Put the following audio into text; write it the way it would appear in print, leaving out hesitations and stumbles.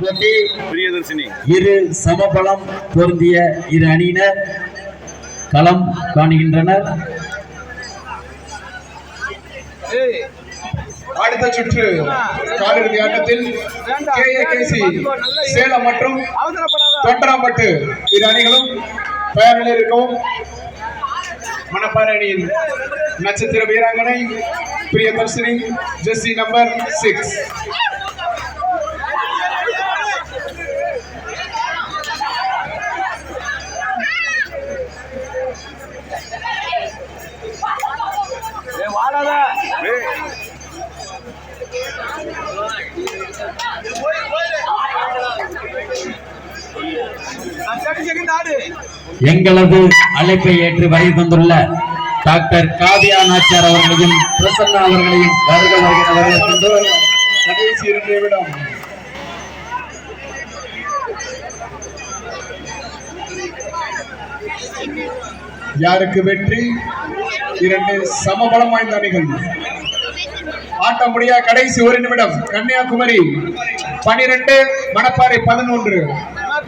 போட்டி. இரு சமபலம் பொருந்திய இரு அணியினர் களம் காணுகின்றனர். அடுத்த சுற்று காலிறுதி ஆட்டத்தில் KAKC சேலம் மற்றும் தொண்டராம்பட்டு இரு அணிகளும் தயார் நிலையில் இருக்கவும். மணப்பாறை அணியின் நட்சத்திர வீராங்கனை பிரியதர்ஷினி ஜெர்சி நம்பர் 6. எங்களது அழைப்பை ஏற்று வருகை தந்துள்ள டாக்டர் காவியா நாச்சியார் அவர்களையும் பிரசன்னா அவர்களையும் வருகின்ற கடைசி 2 நிமிடம். யாருக்கு வெற்றி? 2 சமபலம் வாய்ந்த அணிகள். ஆட்டம் முடியா கடைசி 1 நிமிடம். கன்னியாகுமரி 12, மணப்பாறை 11.